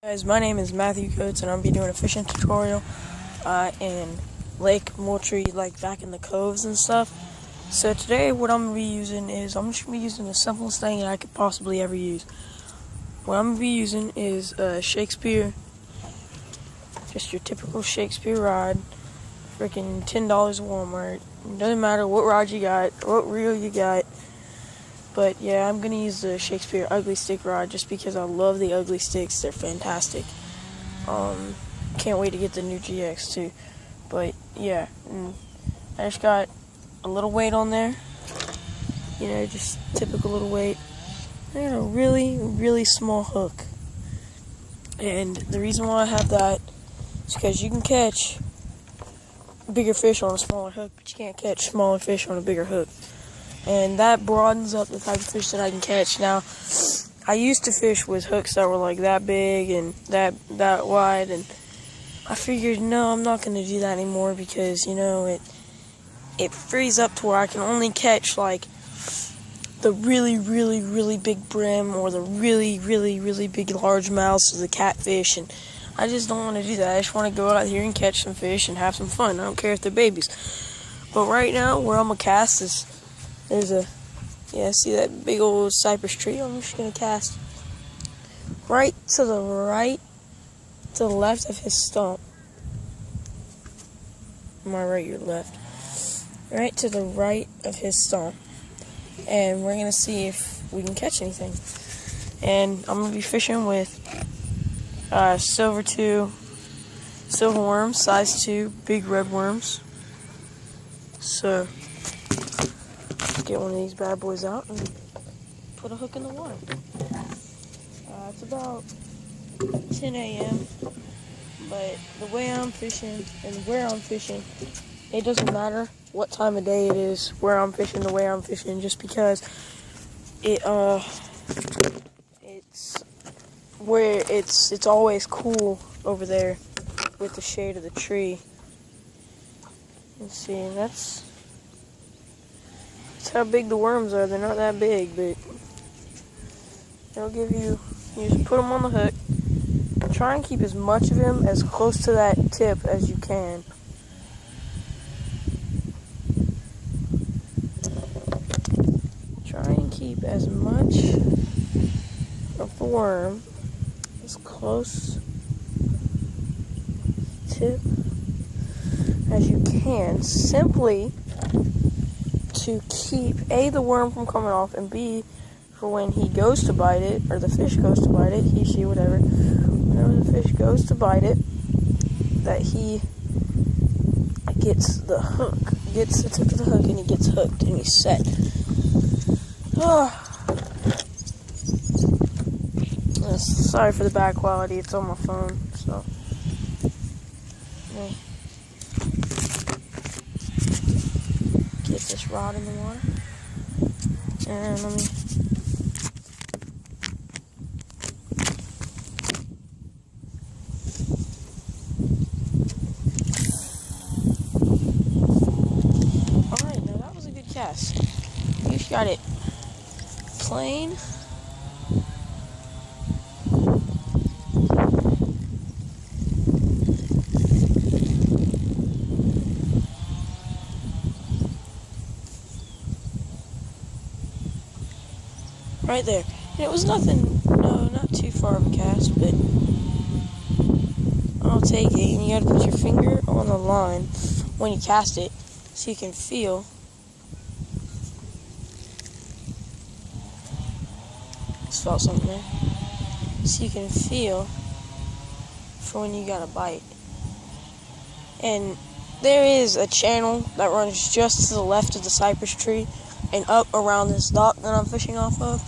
Guys, my name is Matthew Coates, and I'm gonna be doing a fishing tutorial in Lake Moultrie, like back in the coves and stuff. So today, what I'm gonna be using is I'm just gonna be using the simplest thing that I could possibly ever use. What I'm gonna be using is Shakespeare, just your typical Shakespeare rod, freaking $10 at Walmart. It doesn't matter what rod you got, what reel you got. But yeah, I'm gonna use the Shakespeare Ugly Stick rod just because I love the ugly sticks. They're fantastic. Can't wait to get the new GX too. But yeah, I just got a little weight on there. You know, just typical little weight. And a really, really small hook. And the reason why I have that is because you can catch bigger fish on a smaller hook, but you can't catch smaller fish on a bigger hook. And that broadens up the type of fish that I can catch. Now, I used to fish with hooks that were like that big and that wide, and I figured, no, I'm not going to do that anymore because, you know, it frees up to where I can only catch like the really, really, really big brim or the really, really, really big largemouths of the catfish, and I just don't want to do that. I just want to go out here and catch some fish and have some fun. I don't care if they're babies. But right now, where I'm going to cast is see that big old cypress tree? I'm just going to cast right to the left of his stump. Am I right, you're left? Right to the right of his stump. And we're going to see if we can catch anything. And I'm going to be fishing with silver worms, size 2, big red worms. So get one of these bad boys out and put a hook in the water. It's about 10 a.m. But the way I'm fishing and where I'm fishing, it doesn't matter what time of day it is, where I'm fishing, the way I'm fishing, just because it's always cool over there with the shade of the tree. Let's see, that's how big the worms are. They're not that big, but they'll give you just put them on the hook. Try and keep as much of him as close to that tip as you can. Try and keep as much of the worm as close tip as you can, simply to keep A, the worm from coming off, and B, for when he goes to bite it, or the fish goes to bite it, he, she, whatever, whenever the fish goes to bite it, that he gets the hook, gets the tip of the hook, and he gets hooked, and he's set. Sorry for the bad quality, it's on my phone, so. Yeah. Get this rod in the water, and let me alright, now that was a good cast. You just got it plain. Right there. And it was nothing, no, not too far of a cast, but I'll take it. And you gotta put your finger on the line when you cast it so you can feel. Just felt something there. So you can feel for when you got a bite. And there is a channel that runs just to the left of the cypress tree and up around this dock that I'm fishing off of.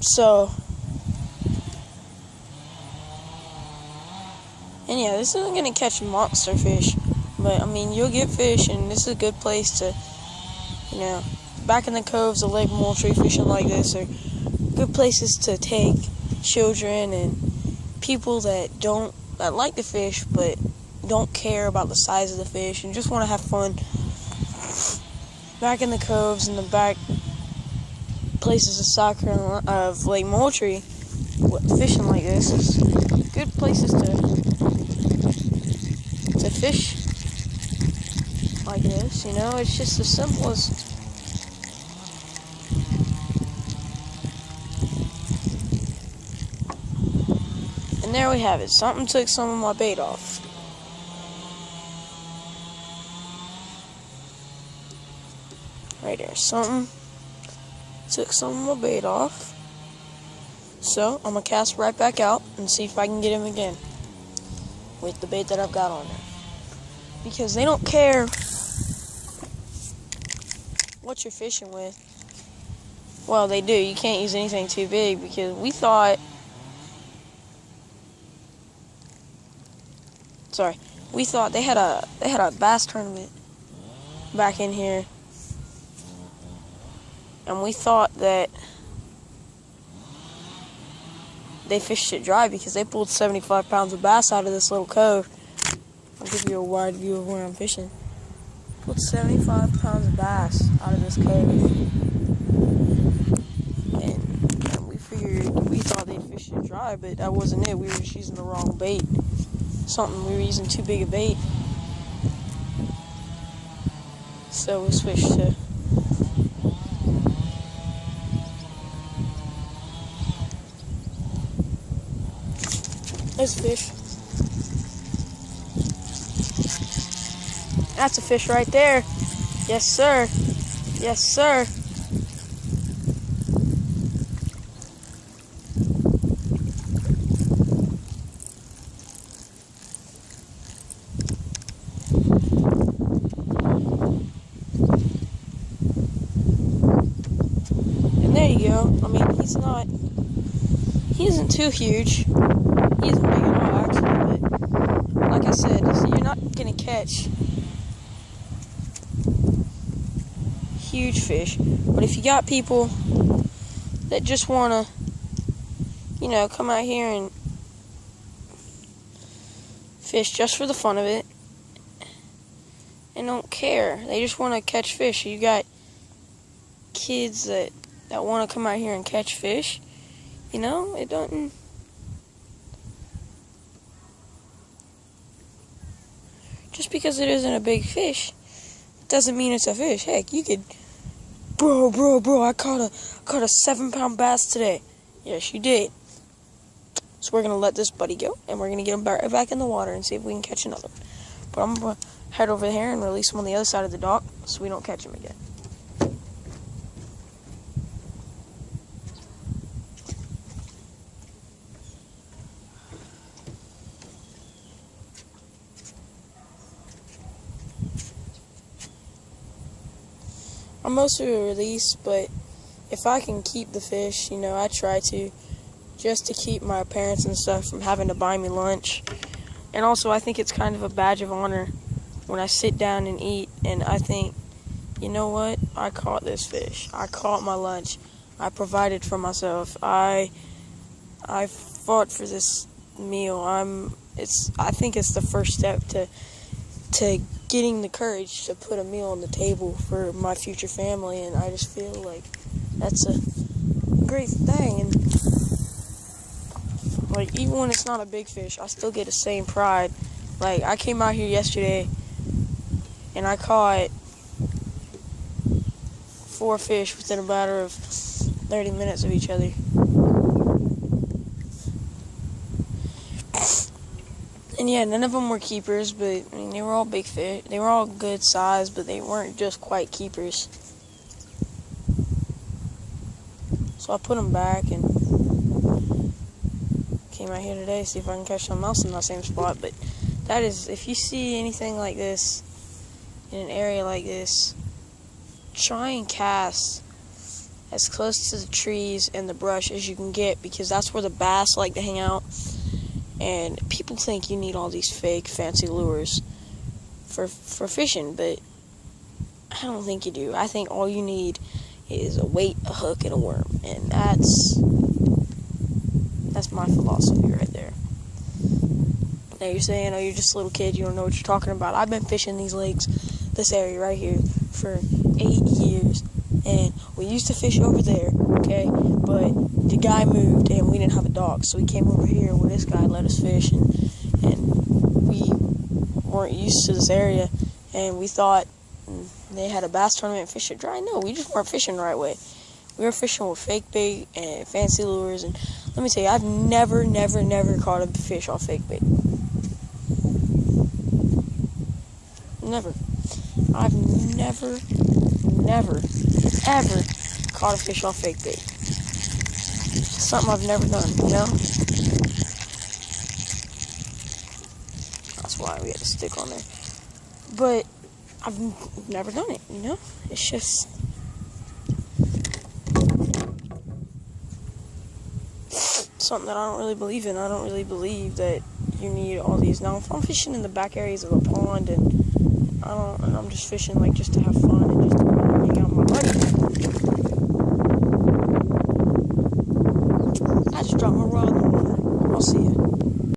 So, and yeah, this isn't going to catch monster fish, but I mean, you'll get fish, and this is a good place to, you know, back in the coves of Lake Moultrie, fishing like this are good places to take children and people that like to fish, but don't care about the size of the fish and just want to have fun. Back in the coves and the back places of soccer of Lake Moultrie, fishing like this is good places to fish like this. You know, it's just the simplest. And there we have it. Something took some of my bait off. Right there. Something took some of my bait off. So, I'm going to cast right back out and see if I can get him again with the bait that I've got on there. Because they don't care what you're fishing with. Well, they do. You can't use anything too big because we thought... we thought they had a bass tournament back in here. And we thought that they fished it dry because they pulled 75 pounds of bass out of this little cove. I'll give you a wide view of where I'm fishing. Pulled 75 pounds of bass out of this cove. And we thought they'd fish it dry, but that wasn't it. We were just using the wrong bait. We were using too big a bait. So we switched to this fish. That's a fish right there. Yes, sir. Yes, sir. And there you go. I mean, he isn't too huge. He isn't big at all, actually, but like I said, you're not going to catch huge fish. But if you got people that just want to, you know, come out here and fish just for the fun of it and don't care, they just want to catch fish. You got kids that want to come out here and catch fish, you know, it doesn't... Just because it isn't a big fish doesn't mean it's a fish. Heck, you could... Bro, I caught a 7-pound bass today. Yes, you did. So we're going to let this buddy go, and we're going to get him back in the water and see if we can catch another one. But I'm going to head over here and release him on the other side of the dock so we don't catch him again. I'm mostly release, but if I can keep the fish, you know, I try to, just to keep my parents and stuff from having to buy me lunch. And also, I think it's kind of a badge of honor when I sit down and eat, and I think, you know what, I caught this fish. I caught my lunch. I provided for myself. I fought for this meal. I think it's the first step to getting the courage to put a meal on the table for my future family, and I just feel like that's a great thing. And like, even when it's not a big fish, I still get the same pride. Like, I came out here yesterday and I caught 4 fish within a matter of 30 minutes of each other. And yeah, none of them were keepers, but I mean, they were all big fish. They were all good size, but they weren't just quite keepers. So I put them back and came out here today to see if I can catch something else in that same spot. But that is, if you see anything like this in an area like this, try and cast as close to the trees and the brush as you can get, because that's where the bass like to hang out. And people think you need all these fake, fancy lures for fishing, but I don't think you do. I think all you need is a weight, a hook, and a worm, and that's my philosophy right there. Now you're saying, oh, you're just a little kid, you don't know what you're talking about. I've been fishing these lakes, this area right here, for 8 years, and we used to fish over there, okay, but the guy moved, and we didn't have a dog. dock. So we came over here where this guy let us fish, and we weren't used to this area, and we thought they had a bass tournament, fish it dry. No, we just weren't fishing the right way. We were fishing with fake bait and fancy lures, and let me tell you, I've never caught a fish off fake bait. Never. I've never, ever caught a fish off fake bait. It's something I've never done, you know? That's why we had to stick on there. But I've never done it, you know? It's just something that I don't really believe in. I don't really believe that you need all these. Now, if I'm fishing in the back areas of the pond and I'm just fishing like just to have fun and just to hang out with my buddies, I just drop my rod in the water. I'll see